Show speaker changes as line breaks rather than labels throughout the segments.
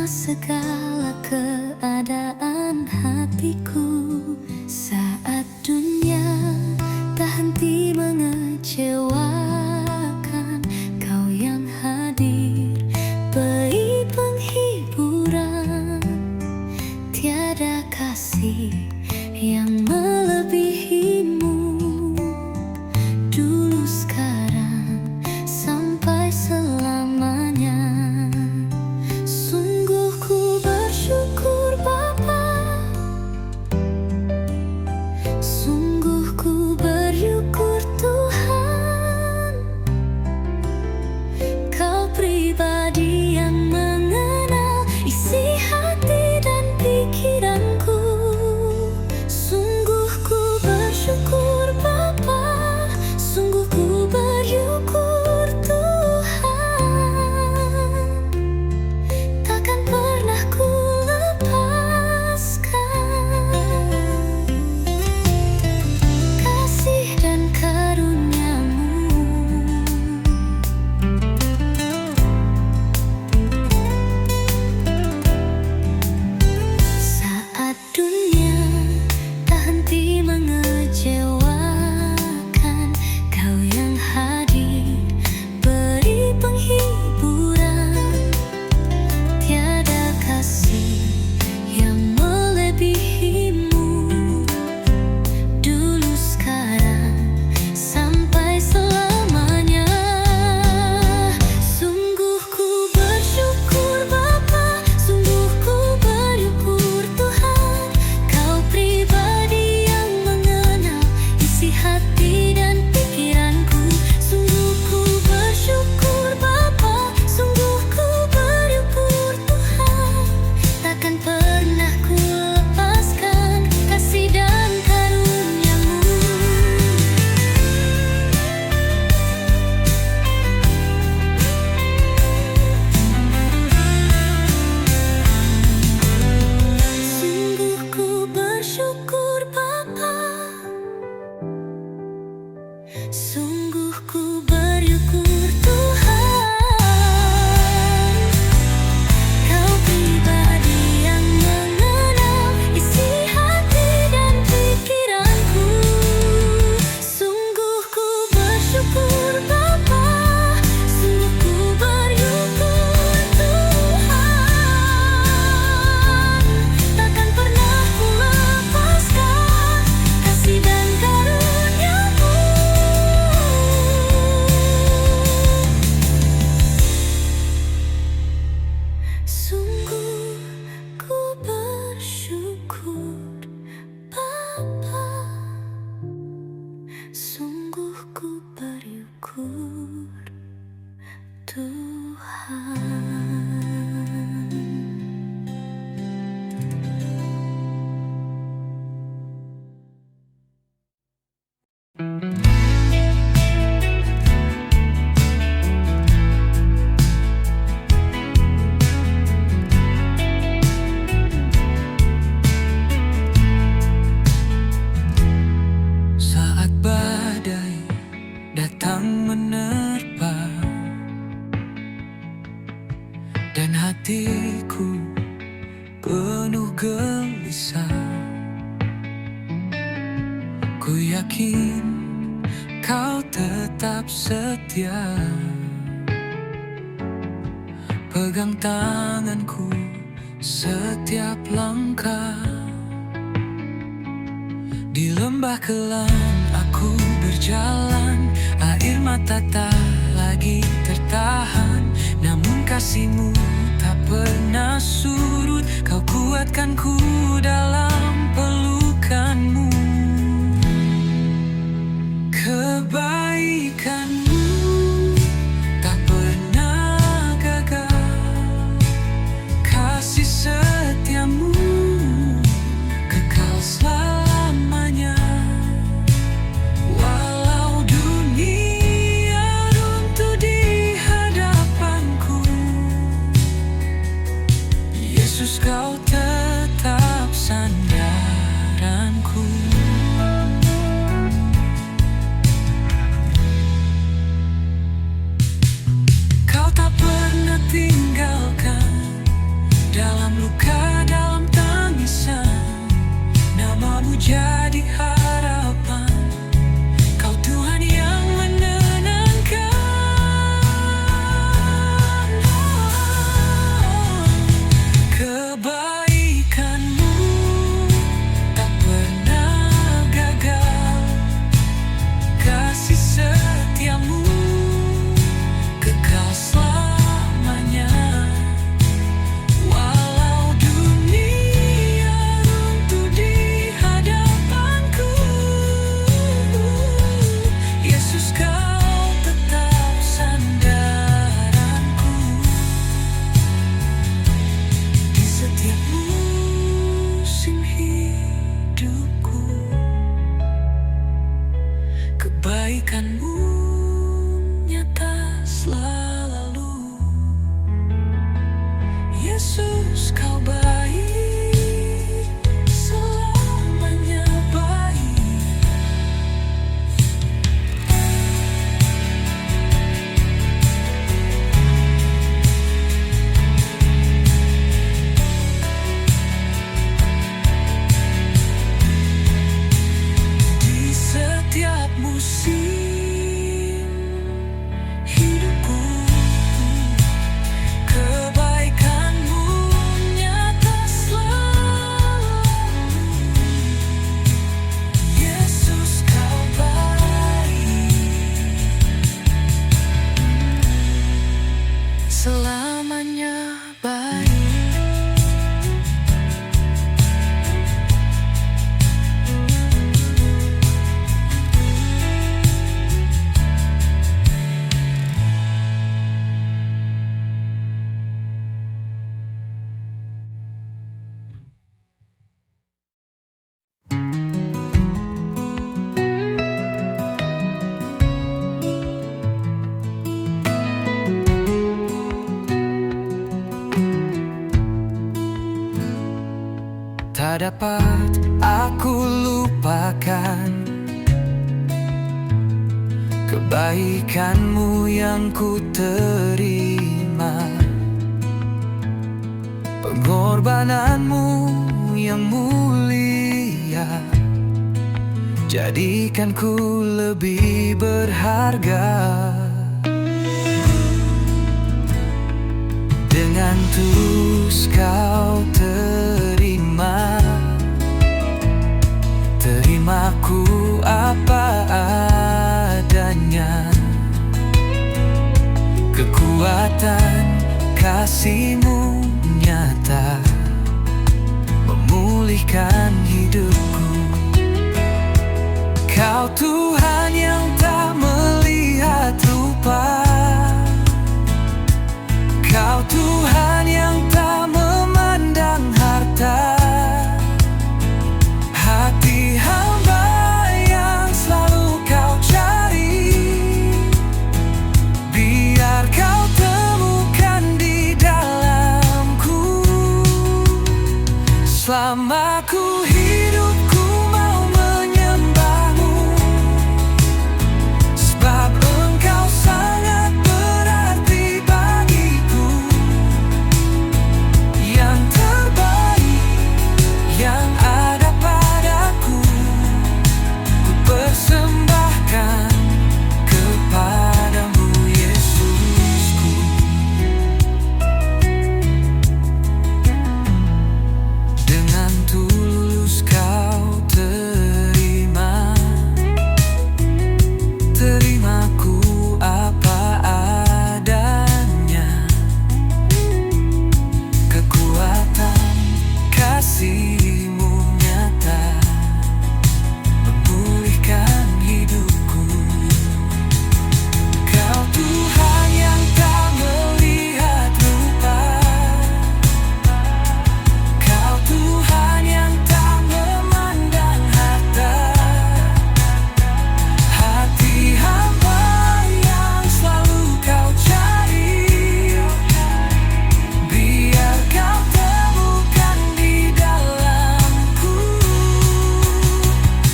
segala keadaan hatiku. Saat dunia tak henti mengecewakan, Kau yang hadir beri penghiburan. Tiada kasih yang melebihimu, dulu, sekarang, sampai selamanya. Sungguh ku bersyukur Bapa, sungguh ku bersyukur Tuhan. Kau pribadi yang mengenal isi hati dan pikiranku. Sungguh ku bersyukur Bapa, sungguh ku bersyukur Tuhan. Takkan pernah ku lepaskan kasih dan karunia-Mu. Saat dunia tak henti mengecewakan, Kau yang hadir beri penghiburan. Tiada kasih yang melebihimu, dulu, sekarang, sampai selamanya. Sungguh ku bersyukur Bapa, sungguh ku bersyukur Tuhan. Kau pribadi yang mengenal isi hati dan pikiranku. Sungguh ku bersyukur Bapa, sungguh ku bersyukur Tuhan. Takkan pernah ku lepaskan kasih dan karunia-Mu. Sungguh ku bersyukur Bapa, sungguh ku bersyukur Tuhan. Kau pribadi yang mengenal isi hati dan pikiranku. Sungguh ku bersyukur Bapa, sungguh ku bersyukur Tuhan. Takkan pernah ku lepaskan kasih dan karunia-Mu. Sungguh ku bersyukur Bapa, sungguh ku bersyukur Tuhan.
Saat badai datang menerpa dan hatiku penuh gelisah, ku yakin Kau tetap setia. Pegang tanganku setiap langkah. Di lembah kelam aku berjalan, air mata tak lagi tertahan. Namun kasih-Mu tak pernah surut, Kau kuatkanku dalam pelukan-Mu. Kebaikan-Mu tak pernah gagal, kasih setia-Mu kekal selamanya. Walau dunia runtuh di hadapanku, selamanya baik. Tak dapat aku lupakan kebaikanmu yang ku terima, pengorbananmu yang mulia, jadikan ku lebih berharga. Dengan tulus kau terimaku apa adanya. Kekuatan kasih-Mu nyata memulihkan hidupku. Kau Tuhan yang tak melihat rupa, Kau Tuhan yang tak memandang harta. Hati hamba yang selalu Kau cari, biar Kau temukan di dalamku. Selama ku hidup, ku mau menyembah-Mu, sebab Engkau sangat berarti bagiku. Yang terbaik yang ada padaku, ku persembahkan kepadamu, Yesusku. Dengan tulus kau terimaku apa adanya. Kekuatan kasih-Mu nyata memulihkan hidupku. Kau Tuhan yang tak melihat rupa, Kau Tuhan yang tak memandang harta. Hati hamba yang selalu Kau cari, biar Kau temukan di dalamku.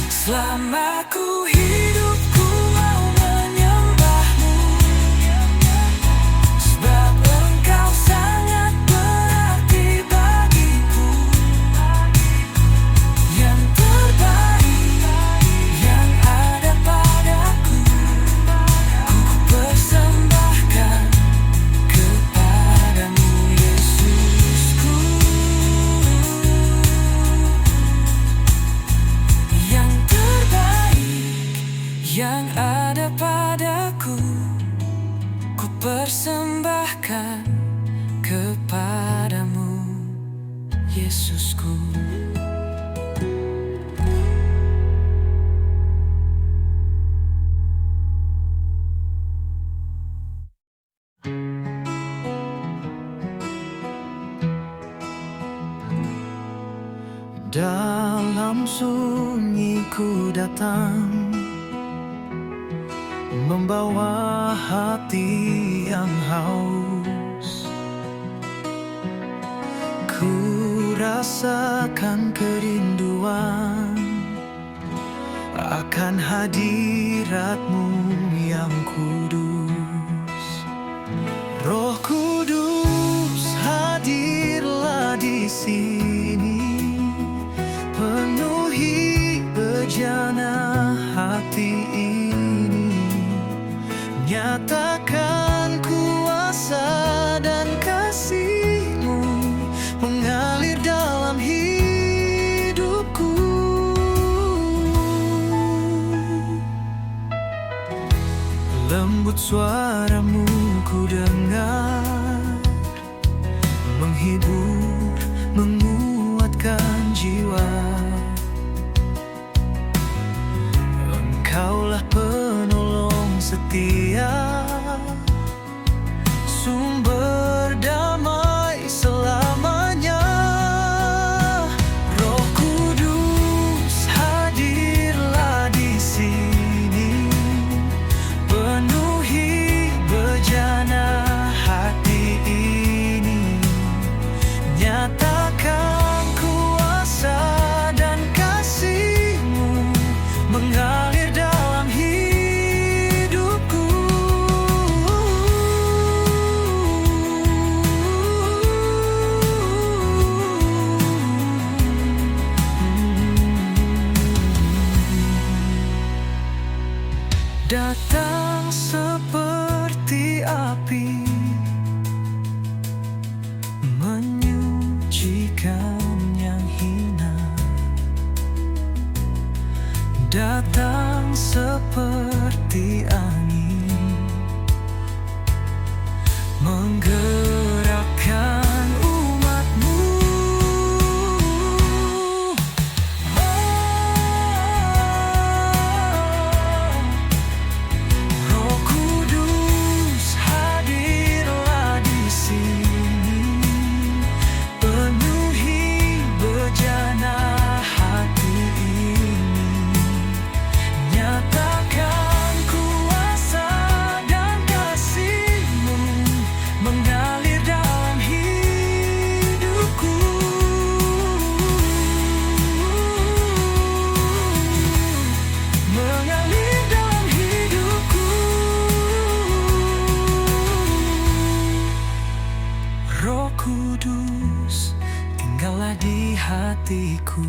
Selama ku hidup, ku mau menyembah-Mu, sebab Engkau sangat berarti bagiku. Yang terbaik yang ada padaku, ku persembahkan kepadamu, Yesusku. Yang terbaik yang ada padaku, ku persembahkan kepadamu, Yesusku. Dalam sunyi ku datang, membawa hati yang haus. Ku rasakan kerinduan akan hadirat-Mu yang kudus. Roh Kudus, hadirlah di sini, penuhi bejana hati ini. Nyatakan kuasa dan kasih-Mu mengalir dalam hidupku. Lembut Kudus, tinggallah di hatiku.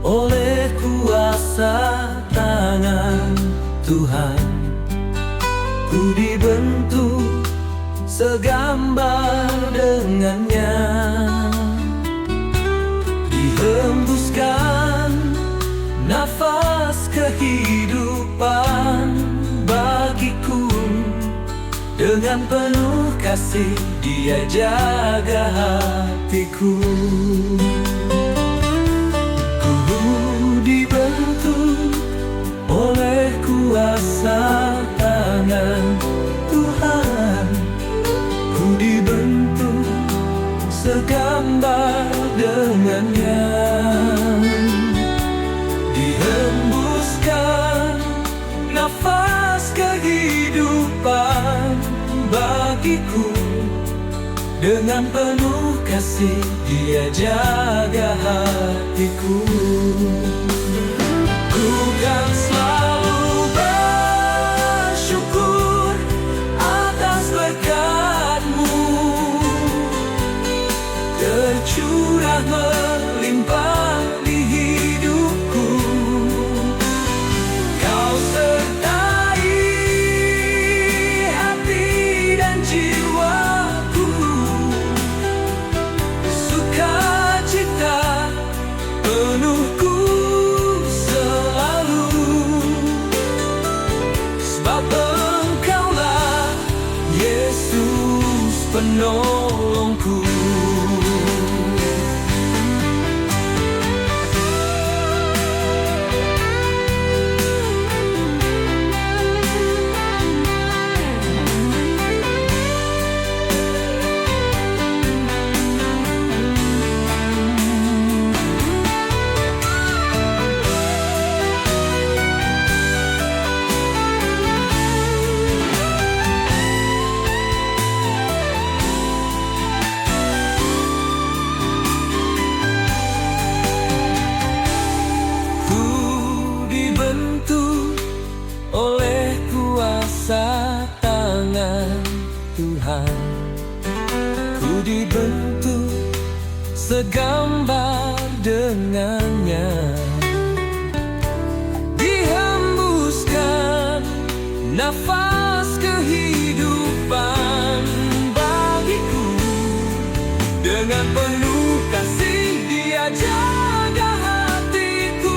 Oleh kuasa tangan Tuhan, ku dibentuk segambar dengannya. Dihembuskan nafas kehidupan bagiku. Dengan penuh kasih Dia jaga hatiku. Oleh kuasa tangan Tuhan, ku dibentuk segambar dengannya. Dihembuskan nafas kehidupan bagiku. Dengan penuh kasih Dia jaga hatiku. Ku kan selalu bersyukur atas berkat-Mu, tercurah melimpah di hidupku. Kau sertai hati dan jiwaku, sukacita penuhku. Penolongku. Oleh kuasa tangan Tuhan, ku dibentuk segambar dengannya. Dihembuskan nafas kehidupan bagiku. Dengan penuh kasih Dia jaga hatiku.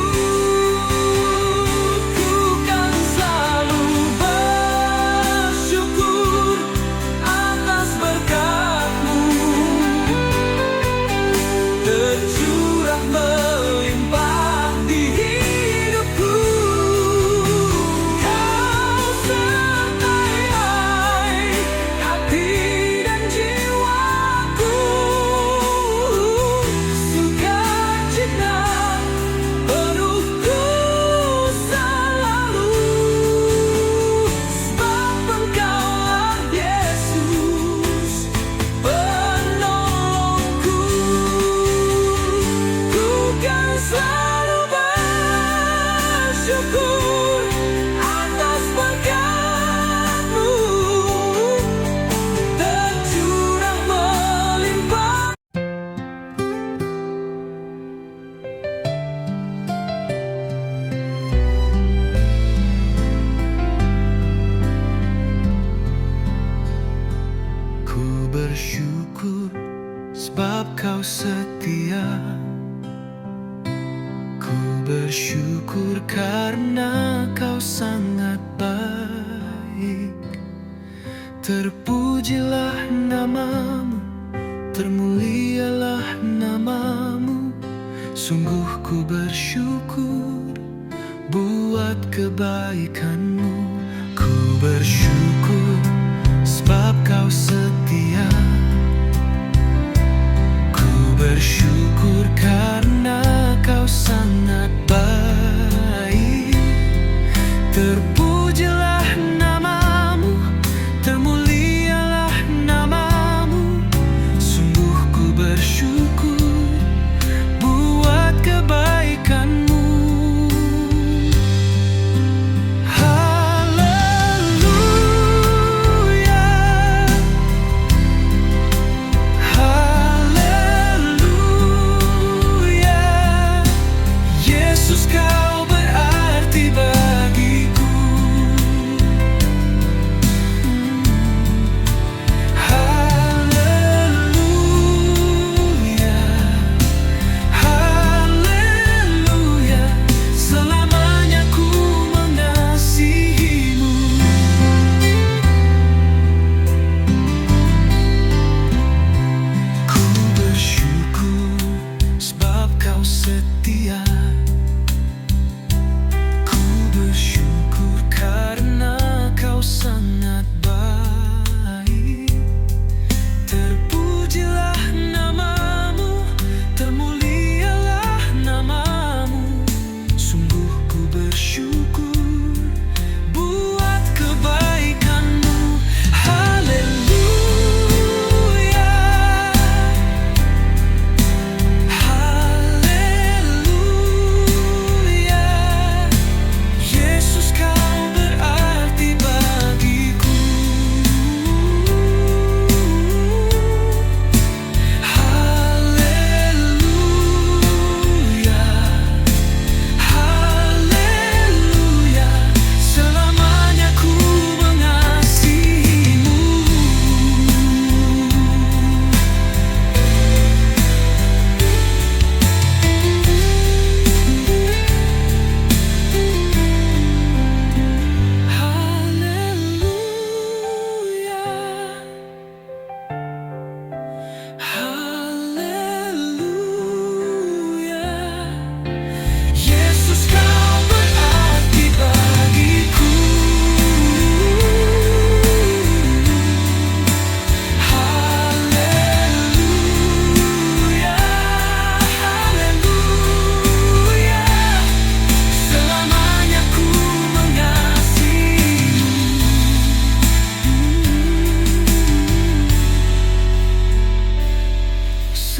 Bersyukur sebab Kau setia. Ku bersyukur karena Kau sangat baik. Terpujilah nama-Mu, termulialah nama-Mu. Sungguh ku bersyukur buat kebaikan-Mu. Ku bersyukur sebab Kau setia. Ku bersyukur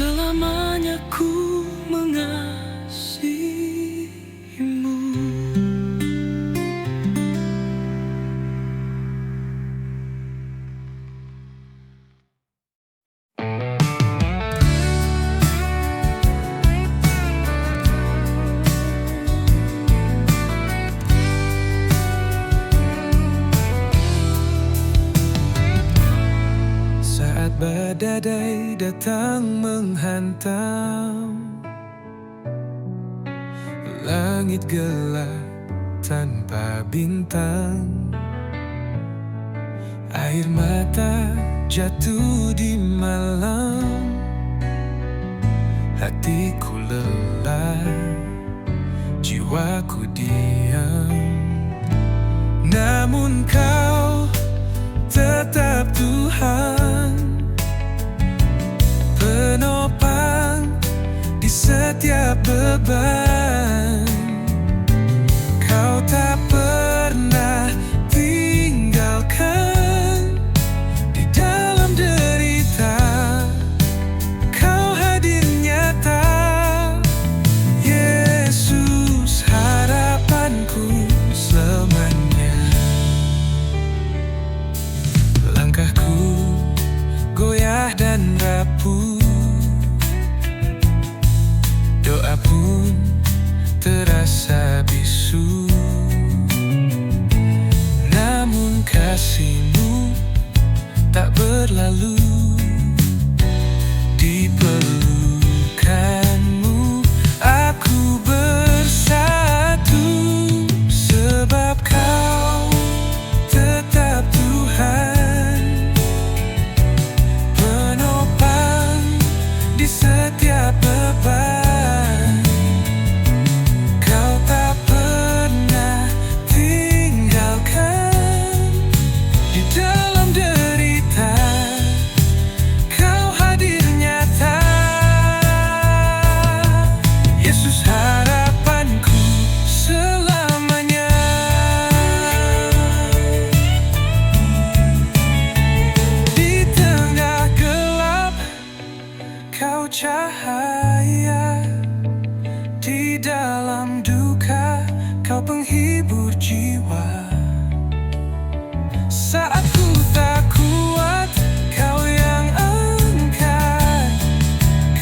selamanya ku mengasihimu. Saat badai datang menghantam, langit gelap tanpa bintang, air mata jatuh di malam, hatiku lelah, jiwaku diam. Namun kau tetap Tuhan, penopang di setiap beban. Kau tak pernah tinggalkan di dalam derita. Kau hadir nyata, Yesus harapanku selamanya. Langkahku goyah dan rapuh, doa pun terasa bisu. Namun kasih-Mu tak berlalu, di pelukan-Mu aku bersatu. Sebab Kau tetap Tuhan, penopang di setiap beban. Kau tak pernah tinggalkan di dalam derita. Kau hadir nyata, Yesus harapanku selamanya. Di tengah gelap Kau cahaya, di dalam duka Kau penghibur jiwa. Saat ku tak kuat, Kau yang angkat.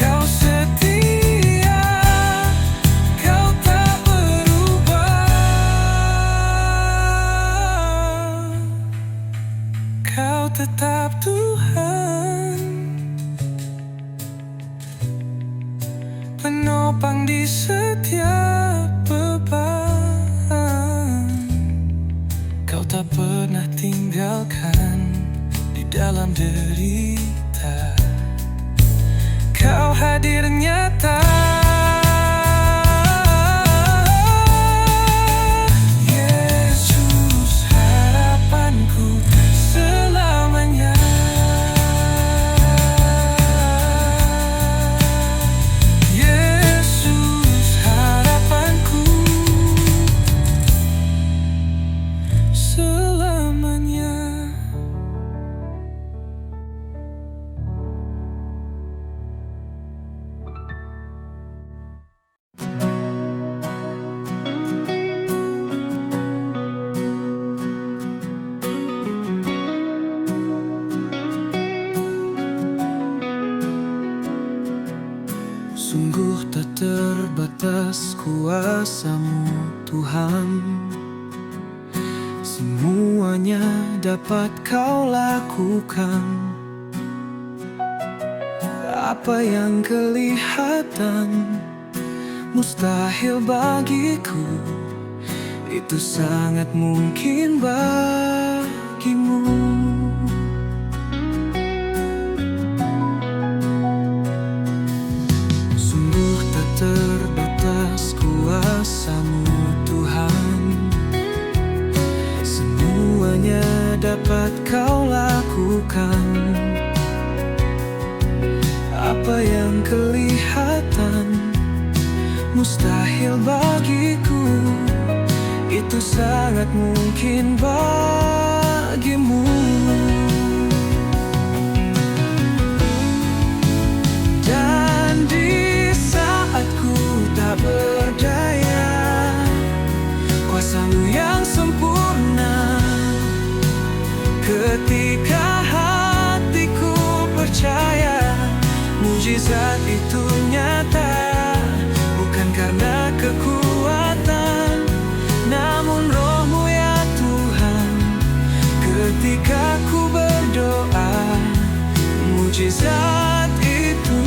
Kau setia, Kau tak berubah. Kau tetap Tuhan, penopang di setiap beban. Kau tak pernah tinggalkan di dalam derita. Kau hadir nyata, Yesus harapanku selamanya. Yesus harapanku selamanya. Sungguh tak terbatas kuasa-Mu Tuhan, semuanya dapat Kau lakukan. Apa yang kelihatan mustahil bagiku, itu sangat mungkin bagimu. Sungguh tak terbatas kuasa-Mu Tuhan, semuanya dapat Kau lakukan. Apa yang kelihatan mustahil bagiku, itu sangat mungkin bagimu. Dan Mujizat itu nyata, bukan karena kekuatan, namun Roh-Mu ya Tuhan. Ketika ku berdoa, mujizat itu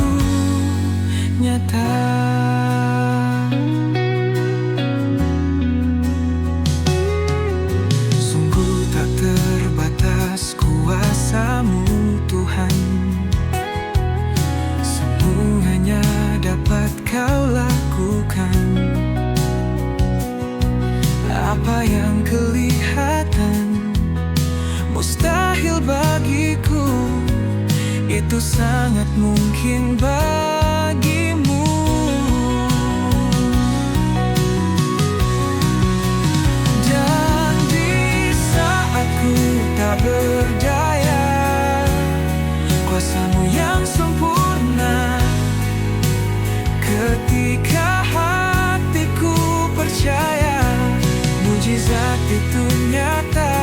nyata. Sungguh tak terbatas kuasa-Mu Tuhan, semuanya dapat Kau lakukan. Apa yang kelihatan mustahil bagiku, itu sangat mungkin bagimu. Dan di saat ku tak berdaya, kuasa-Mu yang sempurna. Ketika hatiku percaya, mujizat itu nyata,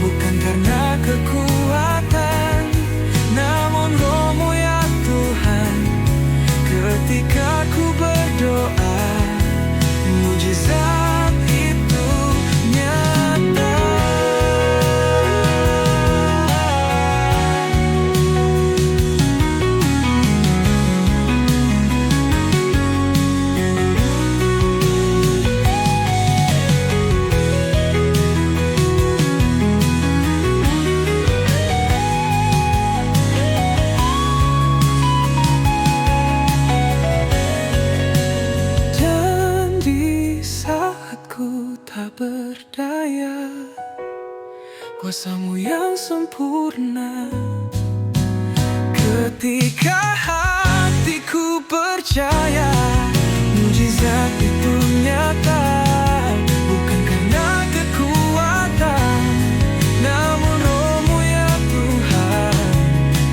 bukan karena kekuatan, namun Roh-Mu ya Tuhan. Ketika ku berdoa, mujizat itu nyata. Berdaya, kuasa-Mu yang sempurna. Ketika hatiku percaya, mujizat itu nyata, bukan karena kekuatan, namun Roh-Mu ya Tuhan.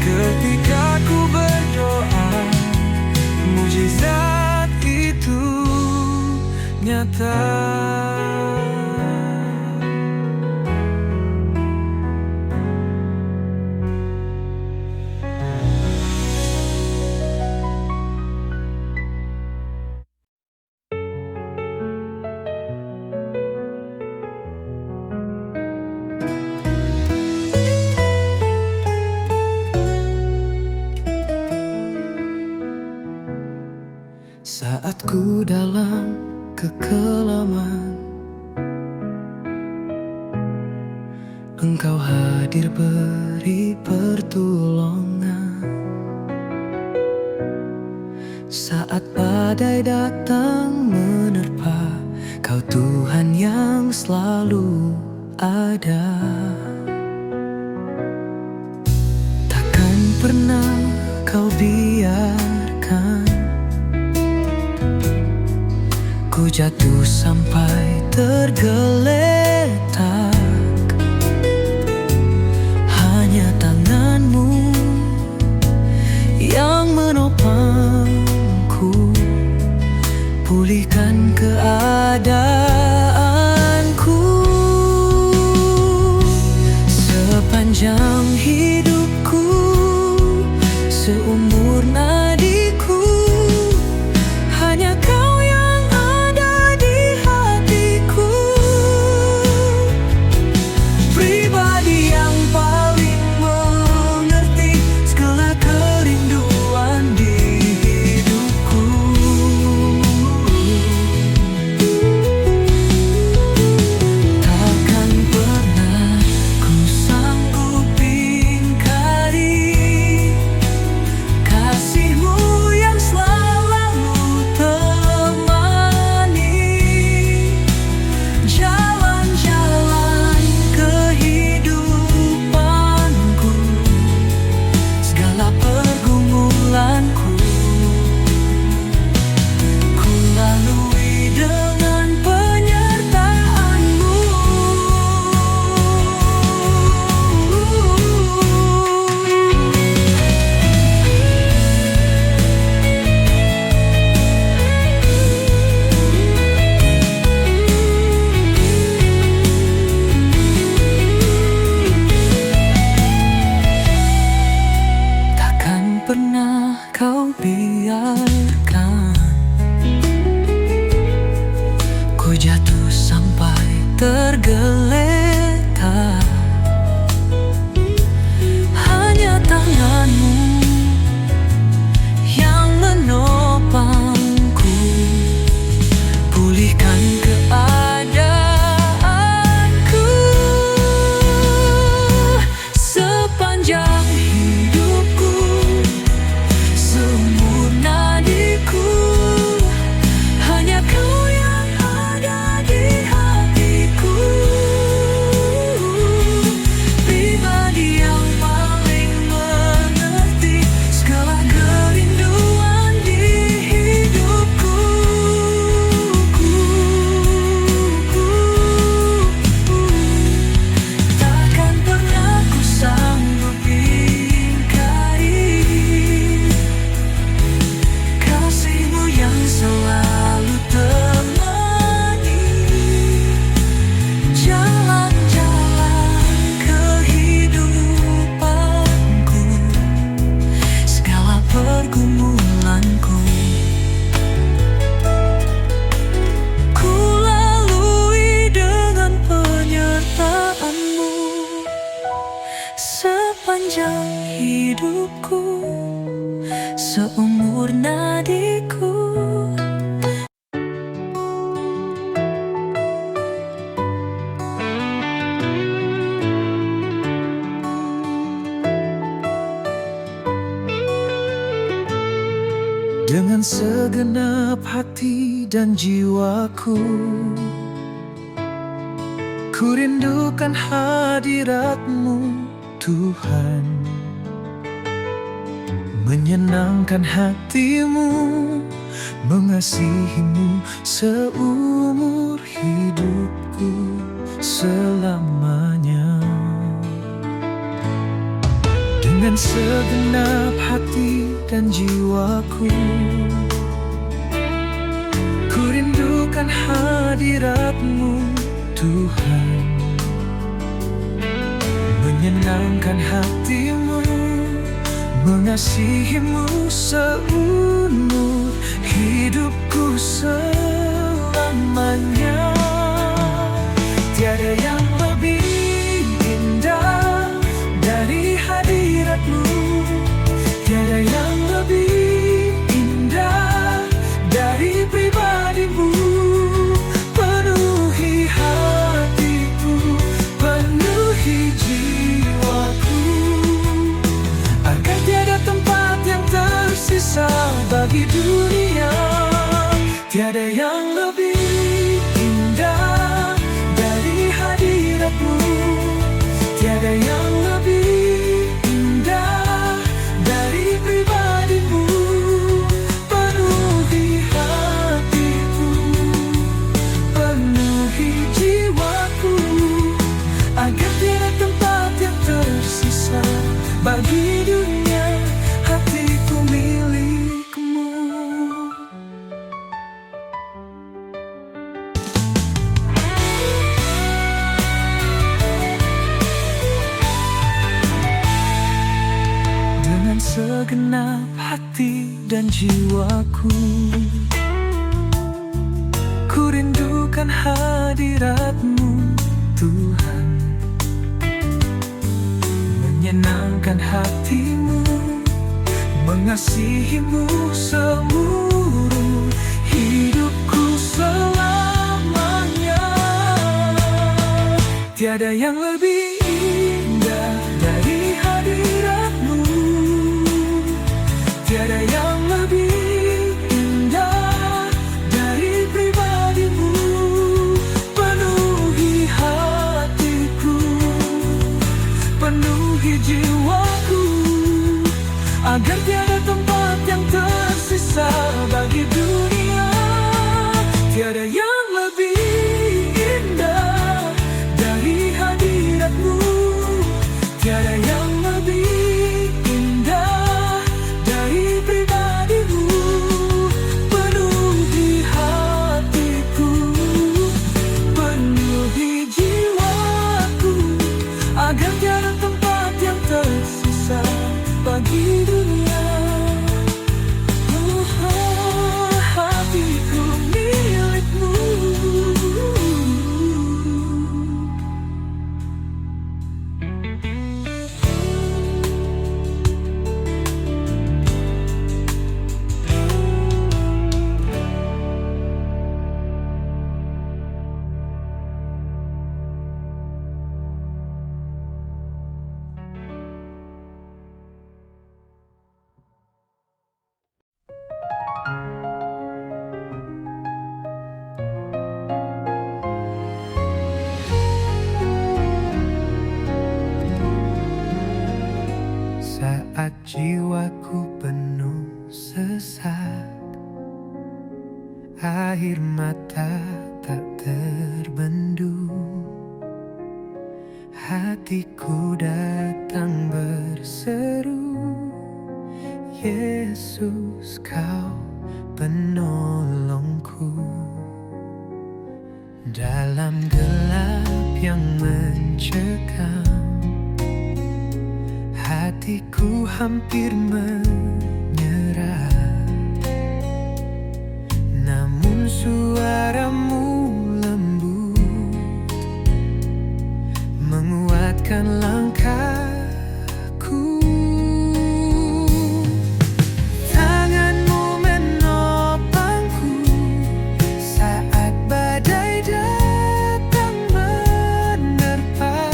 Ketika ku berdoa, mujizat itu nyata. Saat ku dalam kekelaman, Engkau hadir beri pertolongan. Saat badai datang menerpa, Kau Tuhan yang selalu ada. Takkan pernah Kau biarkan ku jatuh sampai tergeletak. Hanya tangan-Mu yang menopangku, pulihkan keadaanku. Sepanjang hidupku, seumur nadiku, hanya Kau yang ada di hatiku. biarkan ku jatuh sampai tergeletak. Hanya tanganmu yang menopangku, pulihkan keadaanku. Sepanjang hidupku, seumur nadiku, hanya kau yang ada di hatiku. Pribadi yang paling mengerti segala kerinduan di hidupku. Takkan pernah ku sanggup ingkari kasihmu yang selalu temani jalan-jalan kehidupanku, segala pergumulanku. Ku lalui dengan penyertaanmu sepanjang hidupku, seumur nadiku. Dengan segenap hati dan jiwaku, ku rindukan hadirat-Mu Tuhan. Menyenangkan hati-Mu, mengasihi-Mu seumur hidupku selamanya. Dengan segenap hati dan jiwaku, ku rindukan hadirat-Mu Tuhan. Menyenangkan hati-Mu, mengasihi-Mu seumur hidupku selamanya. Tiada yang lebih indah dari hadirat-Mu, tiada yang lebih indah dari pribadi-Mu. Penuhi hatiku, penuhi jiwaku, agar tiada tempat yang tersisa bagi dunia. Tiada yang lebih indah dari hadirat-Mu, tiada yang lebih indah dari pribadi-Mu. Penuhi hatiku, penuhi jiwaku, agar tiada tempat yang tersisa bagi dunia. Hatiku milik-Mu. Dengan segenap hati dan jiwaku, ku rindukan hadirat-Mu Tuhan. Menyenangkan hati-Mu, mengasihi-Mu seumur hidupku selamanya. Tiada yang lebih indah dari hadirat-Mu, tiada yang lebih indah dari pribadi-Mu. Penuhi hatiku, penuhi jiwaku, agar tiada tempat yang tersisa bagi dunia. Tiada yang lebih indah dari hadirat-Mu, tiada yang lebih indah dari pribadi-Mu. Penuhi hatiku, penuhi jiwaku, agar tiada tempat yang tersisa bagi dunia. jiwaku penuh sesak, air mata tak terbendung. Hatiku datang berseru, Yesus Kau penolongku. Dalam gelap yang mencekam, hatiku hampir menyerah. Namun suaramu lembut menguatkan langkahku. Tanganmu menopangku saat badai datang menerpa.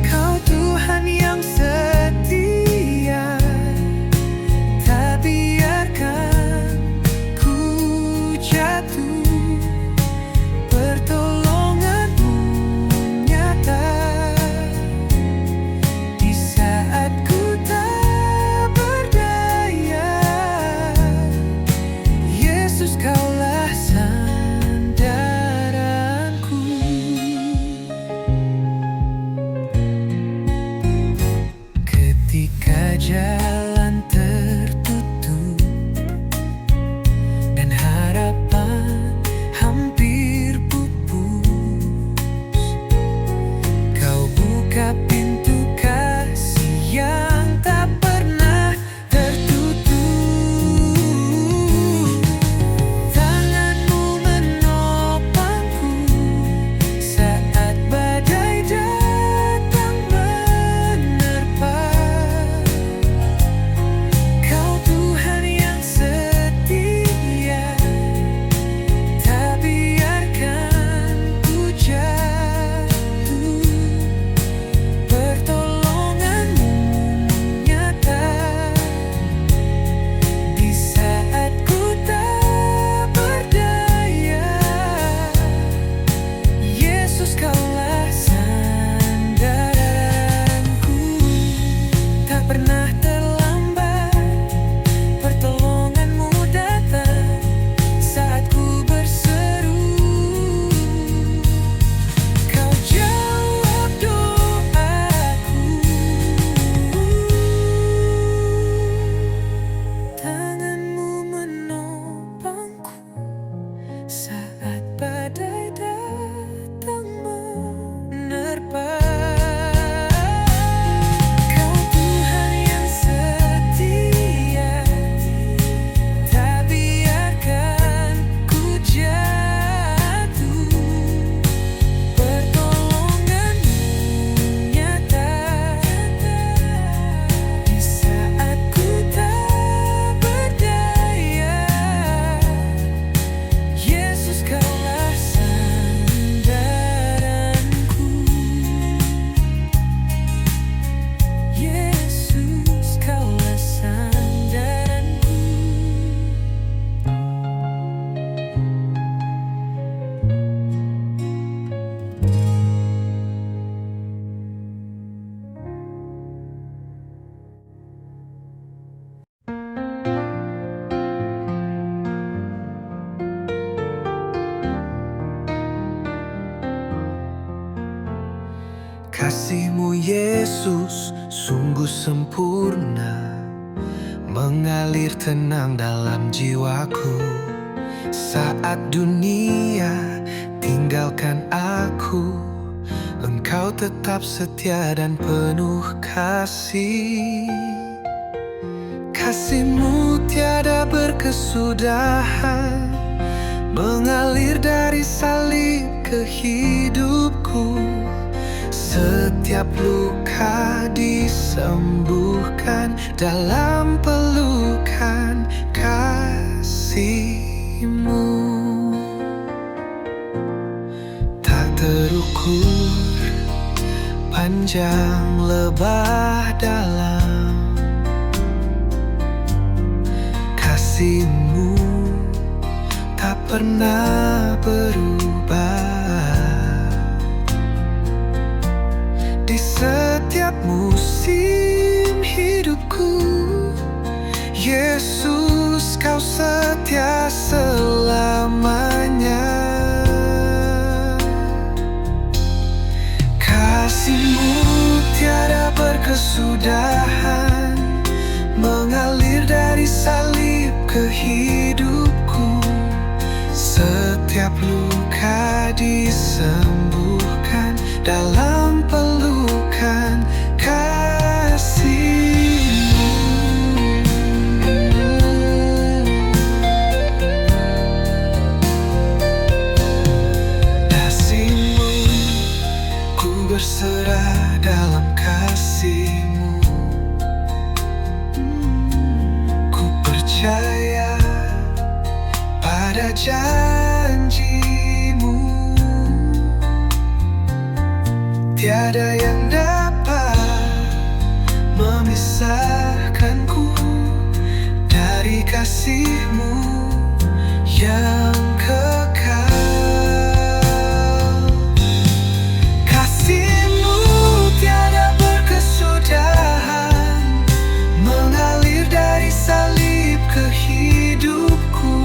Kau Tuhan yang setia, tak biarkan ku jatuh. Pertolonganmu nyata di saat ku tak berdaya. Yesus Kaulah sandaranku. Ketika jalan tertutup dan harapan hampir pupus, Kau buka pintu kasih yang tak pernah tertutup. Tanganmu menopangku saat badai datang menerpa. Kau Tuhan yang setia, tak biarkan ku jatuh. Pertolonganmu nyata di saat ku tak berdaya. Yesus Kaulah sandaranku. Tak pernah terlambat, pertolonganmu datang saat ku berseru. Kau jawab doaku. Tanganmu menopangku saat badai datang menerpa. Kau Tuhan yang setia, tak biarkan ku jatuh. Pertolonganmu nyata di saat ku tak berdaya. Yesus Kaulah sandaranku. Yesus Kaulah sandaranku. Kasih-Mu Yesus sungguh sempurna, mengalir tenang dalam jiwaku. Saat dunia tinggalkan aku, Engkau tetap setia dan penuh kasih. Kasih-Mu tiada berkesudahan, mengalir dari salib ke hidupku. Setiap luka disembuhkan dalam pelukan kasih-Mu. Tak terukur, panjang lebar dalam, kasih-Mu tak pernah berubah. Di setiap musim Yesus, Kau setia selamanya. Kasih-Mu tiada berkesudahan, mengalir dari salib ke hidupku. Setiap luka disembuhkan dalam pelukan kasih-Mu. Kasih-Mu, ku berserah dalam kasih-Mu. Ku percaya pada janji-Mu. Tiada yang dapat memisahkanku dari kasih-Mu yang kekal. Kasih-Mu tiada berkesudahan, mengalir dari salib ke hidupku.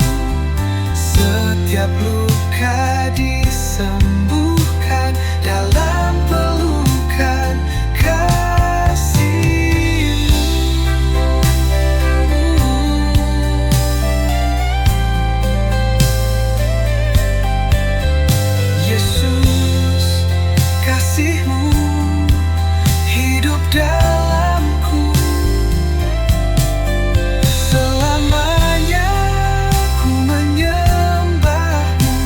Setiap luka disembuhkan dalam pelukan kasih-Mu. Yesus, kasih-Mu hidup dalamku. Selamanya ku menyembah-Mu.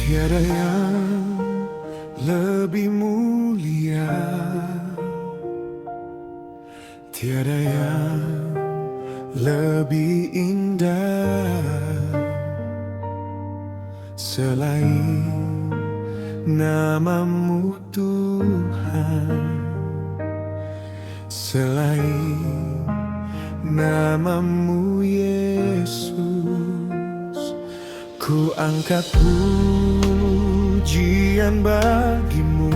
Tiada yang lebih mulia, tiada yang lebih indah selain nama-Mu Tuhan, selain nama-Mu Yesus. Ku angkat pujian bagi-Mu,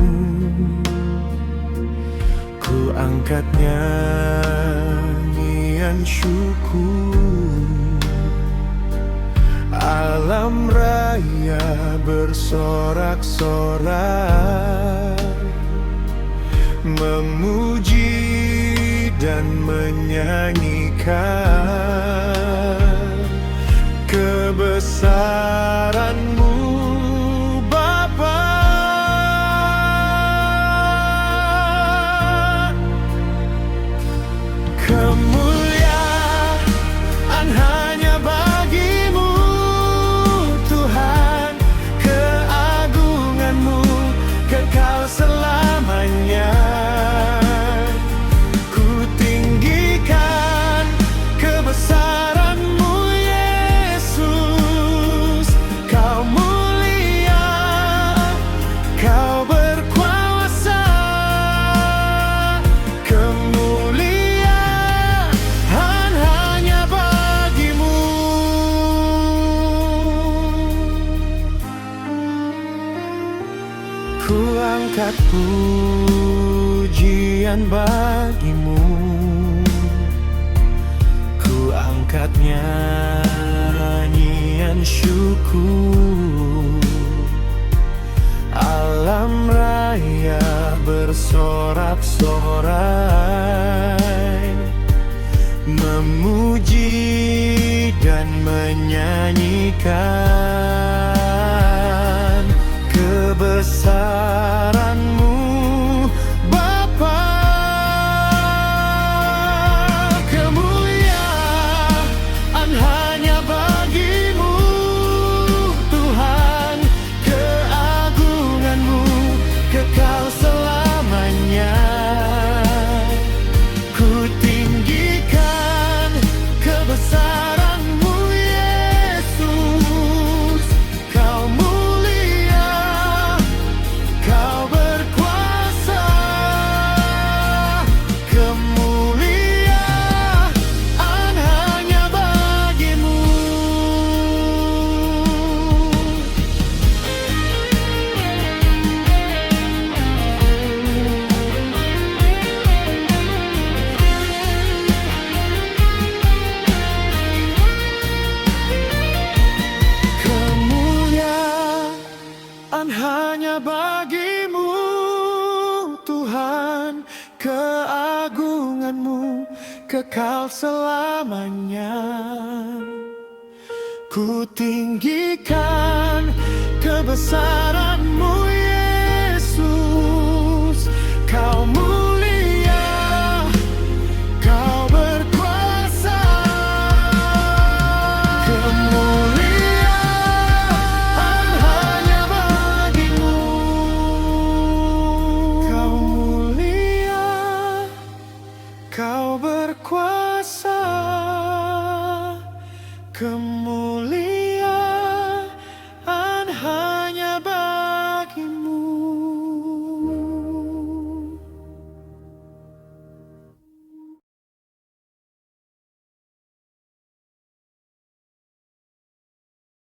ku angkat nyanyian syukur. Alam raya bersorak-sorak, memuji dan menyanyikan kebesaran-Mu, Bapa. Kemuliaan hanya bagi-Mu, Tuhan. Keagungan-Mu kekal selamanya. Ku tinggikan kebesaran-Mu, Yesus. Kau mulia, Kau berkuasa. Kemuliaan hanya bagi-Mu. Ku angkat pujian bagi-Mu, ku angkat nyanyian syukur. Alam raya bersorak-sorai, memuji
tinggikan kebesaran-Mu, Bapa. Kemuliaan hanya bagi-Mu, Tuhan, keagungan-Mu kekal selamanya. Ku tinggikan kebesaran-Mu, Yesus. Kau mulia, Kau berkuasa. Kemuliaan hanya bagi-Mu. Kemuliaan hanya bagi-Mu, Tuhan, keagungan-Mu kekal selamanya. Ku tinggikan kebesaran-Mu, Yesus. Kau mulia, Kau berkuasa. Kemuliaan hanya bagi-Mu. Kau mulia, Kau berkuasa. Kemuliaan